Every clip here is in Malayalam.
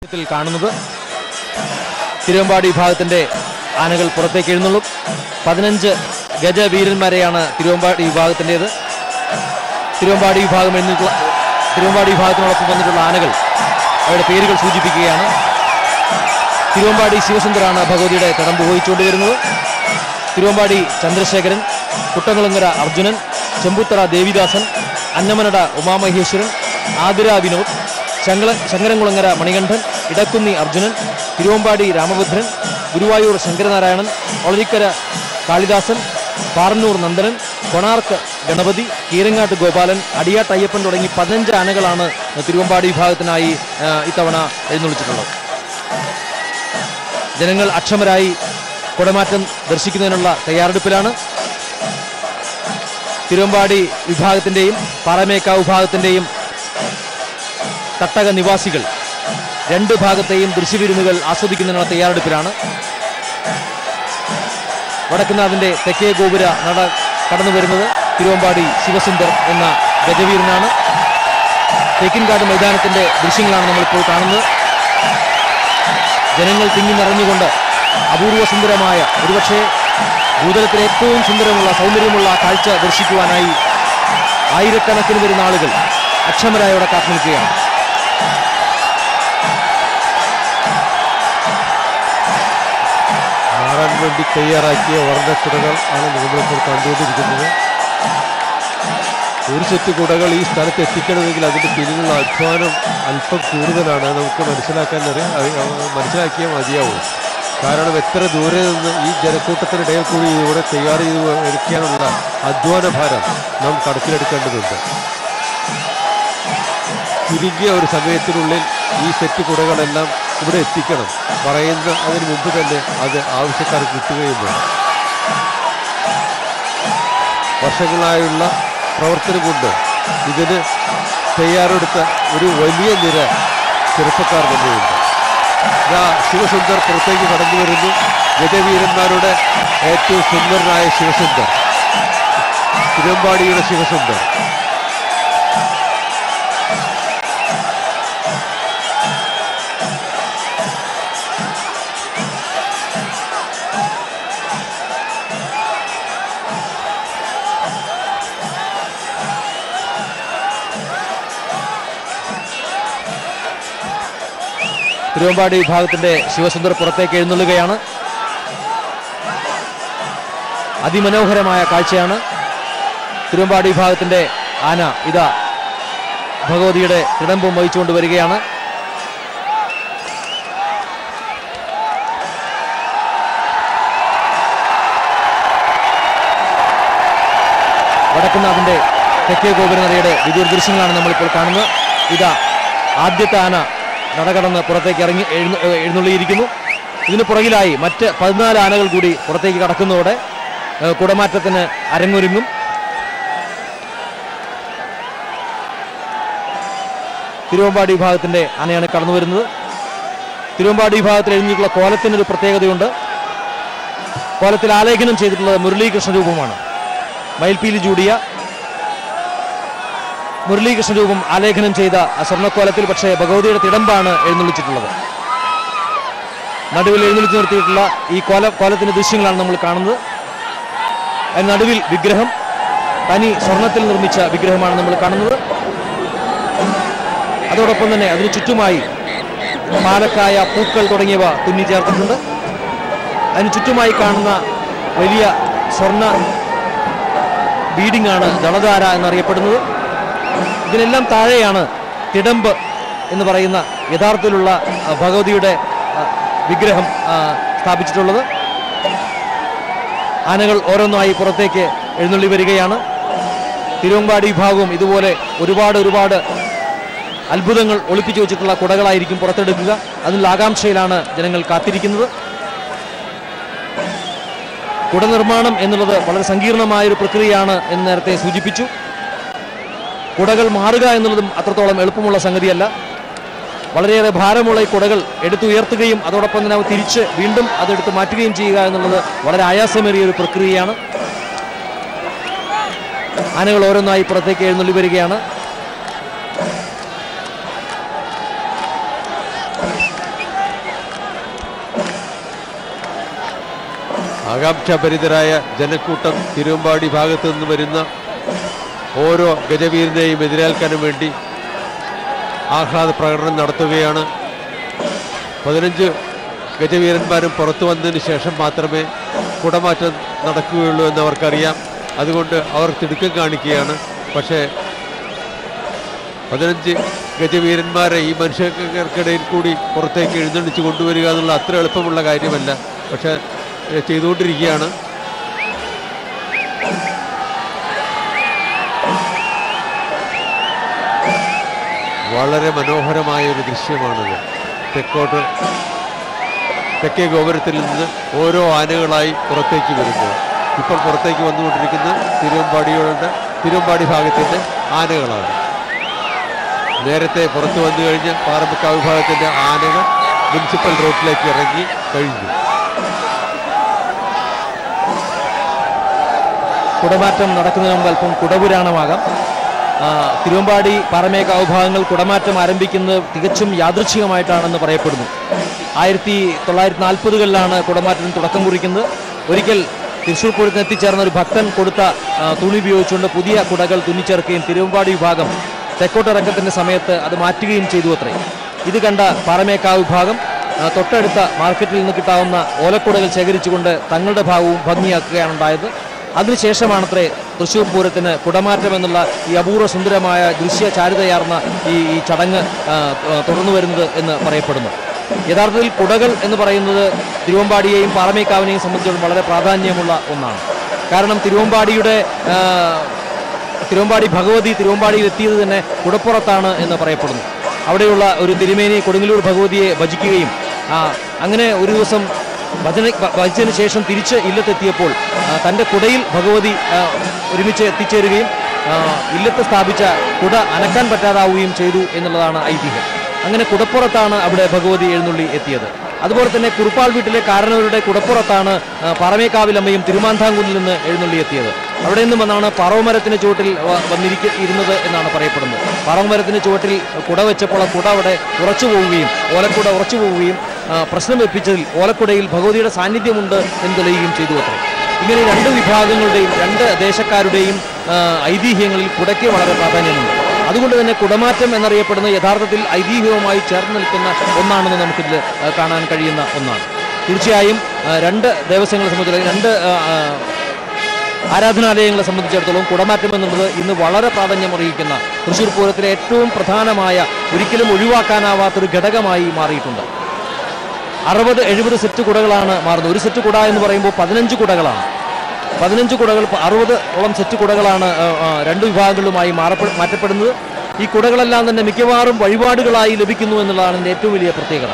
ദൃശ്യത്തിൽ കാണുന്നത്. തിരുവമ്പാടി വിഭാഗത്തിന്റെ ആനകൾ പുറത്തേക്ക് എഴുന്നള്ളും. 15 ഗജവീരന്മാരെയാണ് തിരുവമ്പാടി വിഭാഗത്തിൻ്റെത്. തിരുവമ്പാടി വിഭാഗത്തിനോടൊപ്പം വന്നിട്ടുള്ള ആനകൾ അവരുടെ പേരുകൾ സൂചിപ്പിക്കുകയാണ്. തിരുവമ്പാടി ശിവസുന്ദരാണ് ഭഗവതിയുടെ തിടമ്പ് വഹിച്ചുകൊണ്ട് വരുന്നത്. തിരുവമ്പാടി ചന്ദ്രശേഖരൻ, കുട്ടംകുളങ്ങര അർജുനൻ, ചെമ്പുത്തറ ദേവിദാസൻ, അന്നമനട ഉമാമഹേശ്വരൻ, ആതിര വിനോദ്, ശങ്കരൻകുളങ്ങര മണികണ്ഠൻ, ഇടക്കുന്നി അർജുനൻ, തിരുവമ്പാടി രാമഭദ്രൻ, ഗുരുവായൂർ ശങ്കരനാരായണൻ, ഒളരിക്കര കാളിദാസൻ, പാറന്നൂർ നന്ദനൻ, കൊണാർക്ക് ഗണപതി, കീരങ്ങാട്ട് ഗോപാലൻ, അടിയാട്ട് അയ്യപ്പൻ തുടങ്ങി 15 ആനകളാണ് തിരുവമ്പാടി വിഭാഗത്തിനായി ഇത്തവണ എഴുന്നള്ളിച്ചിട്ടുള്ളത്. ജനങ്ങൾ അക്ഷമരായി കുടമാറ്റം ദർശിക്കുന്നതിനുള്ള തയ്യാറെടുപ്പിലാണ്. തിരുവമ്പാടി വിഭാഗത്തിൻ്റെയും പാറമേക്കാവ് വിഭാഗത്തിൻ്റെയും തട്ടക നിവാസികൾ 2 ഭാഗത്തെയും ദൃശ്യവിരുന്നുകൾ ആസ്വദിക്കുന്നതിനുള്ള തയ്യാറെടുപ്പിലാണ്. വടക്കുന്നാഥിന്റെ തെക്കേ ഗോപുര നട കടന്നു വരുന്നത് തിരുവമ്പാടി ശിവസുന്ദർ എന്ന ഗജവീരനാണ്. തേക്കിൻകാട് മൈതാനത്തിന്റെ ദൃശ്യങ്ങളാണ് നമ്മളിപ്പോൾ കാണുന്നത്. ജനങ്ങൾ തിങ്ങി നിറഞ്ഞുകൊണ്ട് അപൂർവ സുന്ദരമായ, ഒരുപക്ഷെ ഭൂതലത്തിലെ ഏറ്റവും സുന്ദരമുള്ള സൗന്ദര്യമുള്ള കാഴ്ച ദർശിക്കുവാനായി ആയിരക്കണക്കിന് വരുന്ന ആളുകൾ അക്ഷമരായി അവിടെ കാത്തു നിൽക്കുകയാണ്. മാറാൻ വേണ്ടി തയ്യാറാക്കിയ വർണ്ണക്കുടകൾ ആണ് നമ്മളിപ്പോൾ കണ്ടുകൊണ്ടിരിക്കുന്നത്. ഒരു സെറ്റ് കുടകൾ ഈ സ്ഥലത്ത് എത്തിക്കണമെങ്കിൽ അതിൻ്റെ പിന്നിലുള്ള അധ്വാനം അല്പം കൂടുതലാണ്. നമുക്ക് മനസ്സിലാക്കിയാൽ മതിയാവും. കാരണം എത്ര ദൂരെ നിന്ന് ഈ ജനക്കൂട്ടത്തിനിടയിൽ കൂടി ഇവിടെ തയ്യാർ ചെയ്ത് എടുക്കാനുള്ള അധ്വാന ഭാരം നാം കണക്കിലെടുക്കേണ്ടതുണ്ട്. ചുരുങ്ങിയ ഒരു സമയത്തിനുള്ളിൽ ഈ സെറ്റ് കുടകളെല്ലാം ഇവിടെ എത്തിക്കണം. അതിന് മുമ്പ് തന്നെ അത് ആവശ്യക്കാർക്ക് കിട്ടുകയും വേണം. വർഷങ്ങളായുള്ള പ്രവർത്തനം കൊണ്ട് ഇതിന് തയ്യാറെടുത്ത ഒരു വലിയ നിര ചെറുപ്പക്കാർ തന്നെയുണ്ട്. ശിവസുന്ദർ പുറത്തേക്ക് കടന്നു വരുന്നു. ഗജവീരന്മാരുടെ ഏറ്റവും സുന്ദരനായ ശിവസുന്ദർ, തിരുവമ്പാടിയുടെ ശിവസുന്ദർ. തിരുവമ്പാടി വിഭാഗത്തിന്റെ ശിവസുന്ദർ പുറത്തേക്ക് എഴുന്നള്ളുകയാണ്. അതിമനോഹരമായ കാഴ്ചയാണ്. തിരുവമ്പാടി വിഭാഗത്തിന്റെ ആന ഇതാ ഭഗവതിയുടെ തിടമ്പും വഹിച്ചുകൊണ്ട് വരികയാണ്. വടക്കുന്നാഥിന്റെ തെക്കേ ഗോപുരനടയുടെ വിദൂര ദൃശ്യങ്ങളാണ് നമ്മളിപ്പോൾ കാണുന്നത്. ഇതാ ആദ്യത്തെ ആന നടകടന്ന് പുറത്തേക്ക് എഴുന്നള്ളിയിരിക്കുന്നു. ഇതിന് പുറകിലായി മറ്റ് 14 ആനകൾ കൂടി പുറത്തേക്ക് കടക്കുന്നതോടെ കുടമാറ്റത്തിന് അരങ്ങൊരുങ്ങും. തിരുവമ്പാടി വിഭാഗത്തിന്റെ ആനയാണ് കടന്നു വരുന്നത്. തിരുവമ്പാടി വിഭാഗത്തിൽ എഴുതിയിട്ടുള്ള കോലത്തിനൊരു പ്രത്യേകതയുണ്ട്. കോലത്തിൽ ആലേഖനം ചെയ്തിട്ടുള്ളത് മുരളീകൃഷ്ണ രൂപമാണ്. മയിൽപ്പീലി ചൂടിയ മുരളീകൃഷ്ണ രൂപം ആലേഖനം ചെയ്ത സ്വർണ്ണക്കോലത്തിൽ പക്ഷേ ഭഗവതിയുടെ തിടമ്പാണ് എഴുന്നള്ളിച്ചിട്ടുള്ളത്. നടുവിൽ എഴുന്നള്ളിച്ച് നിർത്തിയിട്ടുള്ള ഈ കോലത്തിന്റെ ദൃശ്യങ്ങളാണ് നമ്മൾ കാണുന്നത്. അതിന് നടുവിൽ വിഗ്രഹം, തനി സ്വർണത്തിൽ നിർമ്മിച്ച വിഗ്രഹമാണ് നമ്മൾ കാണുന്നത്. അതോടൊപ്പം തന്നെ അതിന് ചുറ്റുമായി പാലക്കായ, പൂക്കൾ തുടങ്ങിയവ തുന്നി ചേർത്തിട്ടുണ്ട്. അതിന് ചുറ്റുമായി കാണുന്ന വലിയ സ്വർണ്ണ ബീഡിംഗ് ആണ് ദളധാര എന്നറിയപ്പെടുന്നത്. ഇതിനെല്ലാം താഴെയാണ് തിടമ്പ് എന്ന് പറയുന്ന യഥാർത്ഥത്തിലുള്ള ഭഗവതിയുടെ വിഗ്രഹം സ്ഥാപിച്ചിട്ടുള്ളത്. ആനകൾ ഓരോന്നായി പുറത്തേക്ക് എഴുന്നള്ളി വരികയാണ്. തിരുവമ്പാടി വിഭാഗവും ഇതുപോലെ ഒരുപാട് അത്ഭുതങ്ങൾ ഒളിപ്പിച്ചു വെച്ചിട്ടുള്ള കുടകളായിരിക്കും പുറത്തെടുക്കുക. അതിനുള്ള ആകാംക്ഷയിലാണ് ജനങ്ങൾ കാത്തിരിക്കുന്നത്. കുടനിർമ്മാണം എന്നുള്ളത് വളരെ സങ്കീർണമായൊരു പ്രക്രിയയാണ് എന്ന് നേരത്തെ സൂചിപ്പിച്ചു. കുടകൾ മാറുക എന്നുള്ളതും അത്രത്തോളം എളുപ്പമുള്ള സംഗതിയല്ല. വളരെയേറെ ഭാരമുള്ള ഈ കുടകൾ എടുത്തുയർത്തുകയും അതോടൊപ്പം തന്നെ തിരിച്ച് വീണ്ടും അതെടുത്ത് മാറ്റുകയും ചെയ്യുക എന്നുള്ളത് വളരെ ആയാസമേറിയ ഒരു പ്രക്രിയയാണ്. ആനകൾ ഓരോന്നായി പുറത്തേക്ക് എഴുന്നള്ളി വരികയാണ്. ആകാംക്ഷാഭരിതരായ ജനക്കൂട്ടം തിരുവമ്പാടി ഭാഗത്തു നിന്ന് വരുന്ന ഓരോ ഗജവീരനെയും എതിരേൽക്കാനും വേണ്ടി ആഹ്ലാദ പ്രകടനം നടത്തുകയാണ്. 15 ഗജവീരന്മാരും പുറത്തു വന്നതിന് ശേഷം മാത്രമേ കുടമാറ്റം നടക്കുകയുള്ളൂ എന്നവർക്കറിയാം. അതുകൊണ്ട് അവർ തിടുക്കം കാണിക്കുകയാണ്. പക്ഷേ 15 ഗജവീരന്മാരെ ഈ മനുഷ്യർക്കിടയിൽ കൂടി പുറത്തേക്ക് എഴുന്നള്ളിച്ച് കൊണ്ടുവരിക എന്നുള്ള അത്ര എളുപ്പമുള്ള കാര്യമല്ല. പക്ഷേ ചെയ്തുകൊണ്ടിരിക്കുകയാണ്. വളരെ മനോഹരമായ ഒരു ദൃശ്യമാണിത്. തെക്കേ ഗോപുരത്തിൽ നിന്ന് ഓരോ ആനകളായി പുറത്തേക്ക് വരുന്നത്. ഇപ്പോൾ പുറത്തേക്ക് വന്നുകൊണ്ടിരിക്കുന്ന തിരുവമ്പാടി ഭാഗത്തിൻ്റെ ആനകളാണ്. നേരത്തെ പുറത്തു വന്നു കഴിഞ്ഞ് പാറമ്പക്കാവ് വിഭാഗത്തിൻ്റെ ആനകൾ മുനിസിപ്പൽ റോഡിലേക്ക് ഇറങ്ങി കഴിഞ്ഞു. കുടമാറ്റം നടക്കുന്നതിന് മുമ്പ് അല്പം കുടപുരാണമാകാം. തിരുവമ്പാടി പാറമേക്കാവ് ഭാഗങ്ങൾ കുടമാറ്റം ആരംഭിക്കുന്നത് തികച്ചും യാദൃച്ഛികമായിട്ടാണെന്ന് പറയപ്പെടുന്നു. 1940-കളിലാണ് കുടമാറ്റത്തിന് തുടക്കം കുറിക്കുന്നത്. ഒരിക്കൽ തൃശ്ശൂർ പൂരത്തിന് എത്തിച്ചേർന്ന ഒരു ഭക്തൻ കൊടുത്ത തുണി ഉപയോഗിച്ചുകൊണ്ട് പുതിയ കുടകൾ തുന്നിച്ചേർക്കുകയും തിരുവമ്പാടി വിഭാഗം തെക്കോട്ടിറക്കത്തിൻ്റെ സമയത്ത് അത് മാറ്റുകയും ചെയ്തു അത്രേ. ഇത് കണ്ട പാറമേക്കാവ് വിഭാഗം തൊട്ടടുത്ത മാർക്കറ്റിൽ നിന്ന് കിട്ടാവുന്ന ഓലക്കുടകൾ ശേഖരിച്ചുകൊണ്ട് തങ്ങളുടെ ഭാഗവും ഭംഗിയാക്കുകയാണ് ഉണ്ടായത്. അതിനുശേഷമാണത്രേ തൃശ്ശൂർ പൂരത്തിന് കുടമാറ്റം എന്നുള്ള ഈ അപൂർവ സുന്ദരമായ ദൃശ്യ ചാരുതയാർന്ന ഈ ചടങ്ങ് തുടർന്നു വരുന്നത് എന്ന് പറയപ്പെടുന്നു. യഥാർത്ഥത്തിൽ കുടകൾ എന്ന് പറയുന്നത് തിരുവമ്പാടിയെയും പാറമേക്കാവിനെയും സംബന്ധിച്ചിടത്തോളം വളരെ പ്രാധാന്യമുള്ള ഒന്നാണ്. കാരണം തിരുവമ്പാടി ഭഗവതി തിരുവമ്പാടിയിൽ എത്തിയത് തന്നെ കുടപ്പുറത്താണ് എന്ന് പറയപ്പെടുന്നു. അവിടെയുള്ള ഒരു തിരുമേനി കൊടുങ്ങല്ലൂർ ഭഗവതിയെ ഭജിക്കുകയും അങ്ങനെ ഒരു ദിവസം ഭജിച്ചതിന് ശേഷം തിരിച്ച് ഇല്ലത്തെത്തിയപ്പോൾ തൻ്റെ കുടയിൽ ഭഗവതി ഒരുമിച്ച് എത്തിച്ചേരുകയും ഇല്ലത്ത് സ്ഥാപിച്ച കുട അനക്കാൻ പറ്റാതാവുകയും ചെയ്തു എന്നുള്ളതാണ് ഐതിഹ്യം. അങ്ങനെ കുടപ്പുറത്താണ് അവിടെ ഭഗവതി എഴുന്നള്ളി എത്തിയത്. അതുപോലെ തന്നെ കുറുപ്പാൾ വീട്ടിലെ കാരണവരുടെ കുടപ്പുറത്താണ് പാറമേക്കാവിലമ്മയും തിരുമാന്താംകുന്നിൽ നിന്ന് എഴുന്നള്ളിയെത്തിയത്. അവിടെ നിന്നും വന്നാണ് പറവമരത്തിന് ചുവട്ടിൽ ഇരുന്നത് എന്നാണ് പറയപ്പെടുന്നത്. പറവമരത്തിന് ചുവട്ടിൽ കുട വെച്ചപ്പോൾ ആ കുട അവിടെ ഉറച്ചു പോവുകയും ഓലക്കുട ഉറച്ചു പോവുകയും പ്രശ്നം വെപ്പിച്ചതിൽ ഓലക്കുടയിൽ ഭഗവതിയുടെ സാന്നിധ്യമുണ്ട് എന്ന് തെളിയുകയും ചെയ്തു അത്രേ. ഇങ്ങനെ രണ്ട് വിഭാഗങ്ങളുടെയും രണ്ട് ദേശക്കാരുടെയും ഐതിഹ്യങ്ങളിൽ കുടയ്ക്ക് വളരെ പ്രാധാന്യമുണ്ട്. അതുകൊണ്ട് തന്നെ കുടമാറ്റം എന്നറിയപ്പെടുന്ന യഥാർത്ഥത്തിൽ ഐതിഹ്യവുമായി ചേർന്ന് നിൽക്കുന്ന ഒന്നാണെന്ന് നമുക്കിതിൽ കാണാൻ കഴിയുന്ന ഒന്നാണ്. തീർച്ചയായും രണ്ട് ദേവസ്വങ്ങളെ സംബന്ധിച്ചിടത്തോളം രണ്ട് ആരാധനാലയങ്ങളെ സംബന്ധിച്ചിടത്തോളം കുടമാറ്റം എന്നുള്ളത് ഇന്ന് വളരെ പ്രാധാന്യം അറിയിക്കുന്ന തൃശ്ശൂർ പൂരത്തിലെ ഏറ്റവും പ്രധാനമായ ഒരിക്കലും ഒഴിവാക്കാനാവാത്തൊരു ഘടകമായി മാറിയിട്ടുണ്ട്. 60-70 സെറ്റ് കുടകളാണ് മാറുന്നത്. ഒരു സെറ്റ് കുട എന്ന് പറയുമ്പോൾ 15 കുടകളാണ്. 15 കുടകൾ 60ഓളം സെറ്റ് കുടകളാണ് രണ്ട് വിഭാഗങ്ങളിലുമായി മാറ്റപ്പെടുന്നത്. ഈ കുടകളെല്ലാം തന്നെ മിക്കവാറും വഴിപാടുകളായി ലഭിക്കുന്നു എന്നുള്ളതാണ് ഇതിൻ്റെ ഏറ്റവും വലിയ പ്രത്യേകത.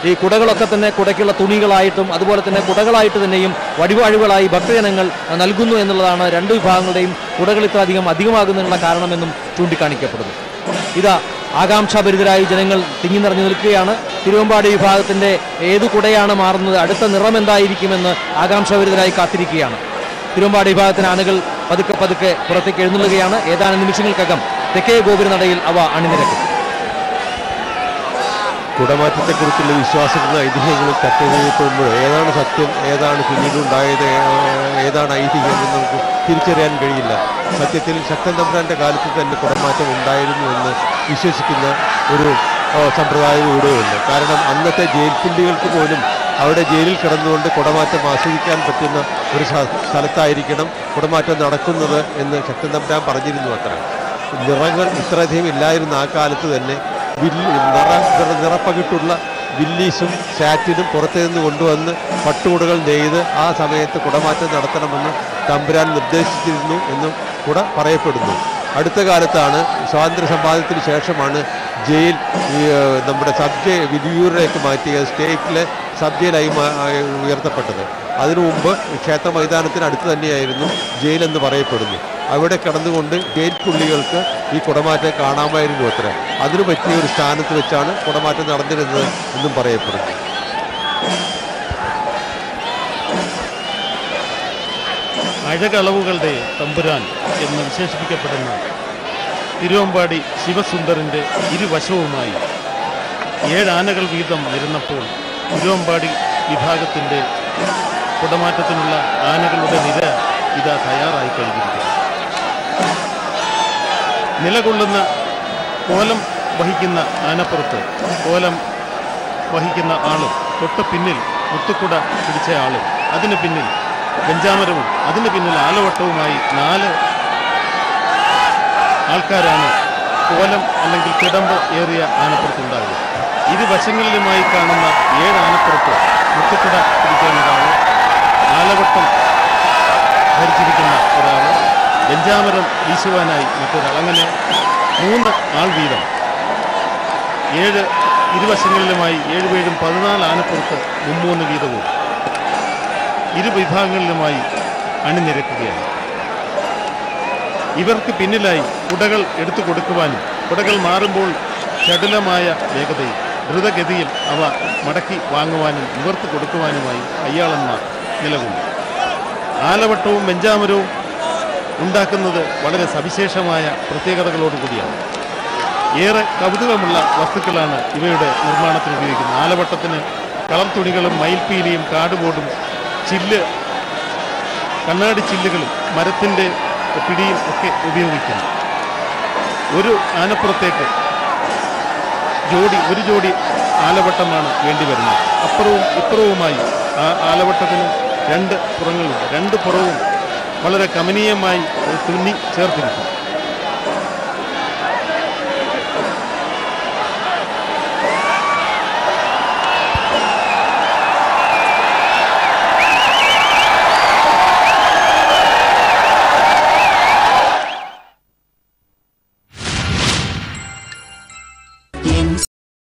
ഈ കുടകളൊക്കെ തന്നെ കുടയ്ക്കുള്ള തുണികളായിട്ടും അതുപോലെ തന്നെ കുടകളായിട്ട് തന്നെയും വഴിപാടുകളായി ഭക്തജനങ്ങൾ നൽകുന്നു എന്നുള്ളതാണ് രണ്ട് വിഭാഗങ്ങളുടെയും കുടകൾ ഇത്ര അധികമാകുന്നതിനുള്ള കാരണമെന്നും ചൂണ്ടിക്കാണിക്കപ്പെടുന്നു. ഇതാ ആകാംക്ഷാഭരിതരായി ജനങ്ങൾ തിങ്ങി നിറഞ്ഞു നിൽക്കുകയാണ്. തിരുവമ്പാടി വിഭാഗത്തിൻ്റെ ഏതു കുടയാണ് മാറുന്നത്, അടുത്ത നിറം എന്തായിരിക്കുമെന്ന് ആകാംക്ഷാഭരിതരായി കാത്തിരിക്കുകയാണ്. തിരുവമ്പാടി വിഭാഗത്തിന് ആനകൾ പതുക്കെ പുറത്തേക്ക് എഴുന്നള്ളുകയാണ്. ഏതാനും നിമിഷങ്ങൾക്കകം തെക്കേ ഗോപുരനടയിൽ അവ അണിനിരക്കും. കുടമാറ്റത്തെക്കുറിച്ചുള്ള വിശ്വാസങ്ങളും ഐതിഹ്യങ്ങളും ചർച്ച ചെയ്യപ്പെടുമ്പോൾ ഏതാണ് സത്യം, ഏതാണ് പിന്നീടുണ്ടായത്, ഏതാണ് ഐതിഹ്യം എന്ന് നമുക്ക് തിരിച്ചറിയാൻ കഴിയില്ല. സത്യത്തിൽ ശക്തൻ തമ്പുരാൻ്റെ കാലത്ത് തന്നെ കുടമാറ്റം ഉണ്ടായിരുന്നു എന്ന് വിശ്വസിക്കുന്ന ഒരു സമ്പ്രദായം ഇവിടെയുണ്ട്. കാരണം അന്നത്തെ ജയിൽ പുള്ളികൾക്ക് പോലും അവിടെ ജയിലിൽ കിടന്നുകൊണ്ട് കുടമാറ്റം ആസ്വദിക്കാൻ പറ്റുന്ന ഒരു സ്ഥലത്തായിരിക്കണം കുടമാറ്റം നടക്കുന്നത് എന്ന് ശക്തൻ തമ്പുരാൻ പറഞ്ഞിരുന്നു. അത്ര നിറങ്ങൾ ഇത്രയധികം ഇല്ലായിരുന്ന ആ കാലത്ത് തന്നെ നിറപ്പകിട്ടുള്ള വില്ലീസും സാറ്റിനും പുറത്തു നിന്ന് കൊണ്ടുവന്ന് പട്ടുകുടകൾ നെയ്ത് ആ സമയത്ത് കുടമാറ്റം നടത്തണമെന്ന് തമ്പുരാൻ നിർദ്ദേശിച്ചിരുന്നു എന്നും കൂടെ പറയപ്പെടുന്നു. അടുത്ത കാലത്താണ് സ്വാതന്ത്ര്യ സമ്പാദനത്തിന് ശേഷമാണ് ജയിൽ നമ്മുടെ സബ് ജയിൽ വിരിയൂരിലേക്ക് മാറ്റിയ സ്റ്റേറ്റിലെ സബ് ജയിലായി ഉയർത്തപ്പെട്ടത്. അതിനു മുമ്പ് ക്ഷേത്ര മൈതാനത്തിന് അടുത്ത് തന്നെയായിരുന്നു ജയിലെന്ന് പറയപ്പെടുന്നു. അവിടെ കിടന്നുകൊണ്ട് ജയിൽ പുള്ളികൾക്ക് ഈ കുടമാറ്റം കാണാമായിരുന്നു അത്ര. അതിനു പറ്റിയ ഒരു സ്ഥാനത്ത് വെച്ചാണ് കുടമാറ്റം നടന്നിരുന്നത് എന്നും പറയപ്പെടുന്നു. അഴകളവുകളുടെ തമ്പുരാൻ എന്ന് വിശേഷിപ്പിക്കപ്പെടുന്ന തിരുവമ്പാടി ശിവസുന്ദറിൻ്റെ ഇരുവശവുമായി 7 ആനകൾ വീതം ഇരുന്നപ്പോൾ തിരുവമ്പാടി വിഭാഗത്തിൻ്റെ കുടമാറ്റത്തിനുള്ള ആനകളുടെ നിര ഇതാ തയ്യാറായി കഴിഞ്ഞിരിക്കുന്നു. നിലകൊള്ളുന്ന കോലം വഹിക്കുന്ന ആനപ്പുറത്ത് കോലം വഹിക്കുന്ന ആളും തൊട്ട് പിന്നിൽ മുത്തുക്കുട പിടിച്ച ആളും അതിന് പിന്നിൽ വെഞ്ചാമരവും അതിന് പിന്നിൽ ആലവട്ടവുമായി 4 ആൾക്കാരാണ് കോലം അല്ലെങ്കിൽ തിടമ്പ് ഏറിയ ആനപ്പുറത്തുണ്ടാകുക. ഇരുവശങ്ങളിലുമായി കാണുന്ന 7 ആനപ്പുറത്ത് മുത്തുക്കുട പിടിക്കുന്ന ഒരാൾ, ആലവട്ടം ധരിച്ചിരിക്കുന്ന ഒരാൾ, വെഞ്ചാമരം വീശുവാനായി മറ്റൊരാൾ, അങ്ങനെ 3 ആൾ വീതം 7 ഇരുവശങ്ങളിലുമായി 7 പേരും 14 ആനപ്പുറത്ത് 3 വീതവും ഇരുവിഭാഗങ്ങളിലുമായി അണിനിരക്കുകയാണ്. ഇവർക്ക് പിന്നിലായി കുടകൾ എടുത്തു കൊടുക്കുവാനും കുടകൾ മാറുമ്പോൾ ചടുലമായ വേഗതയിൽ ദ്രുതഗതിയിൽ അവ മടക്കി വാങ്ങുവാനും ഇവർക്ക് കൊടുക്കുവാനുമായി കയ്യാളന്മാർ നിലകൊണ്ടു. ആലവട്ടവും വെഞ്ചാമരവും ഉണ്ടാക്കുന്നത് വളരെ സവിശേഷമായ പ്രത്യേകതകളോടുകൂടിയാണ്. ഏറെ കൗതുകമുള്ള വസ്തുക്കളാണ് ഇവയുടെ നിർമ്മാണത്തിന് ഉപയോഗിക്കുന്നത്. ആലവട്ടത്തിന് കളർ തുണികളും മയിൽപ്പീലിയും കാടുബോർഡും ചില്ല് കണ്ണാടി ചില്ലുകളും മരത്തിൻ്റെ പിടിയും ഒക്കെ ഉപയോഗിക്കുന്നു. ഒരു ആനപ്പുറത്തേക്ക് ഒരു ജോഡി ആലവട്ടമാണ് വേണ്ടിവരുന്നത്. അപ്പുറവും ഇപ്പുറവുമായി ആ ആലവട്ടത്തിന് 2 പുറങ്ങളുണ്ട്. 2 പുറവും വളരെ കമനീയമായി തുന്നി ചേർത്തിരിക്കും.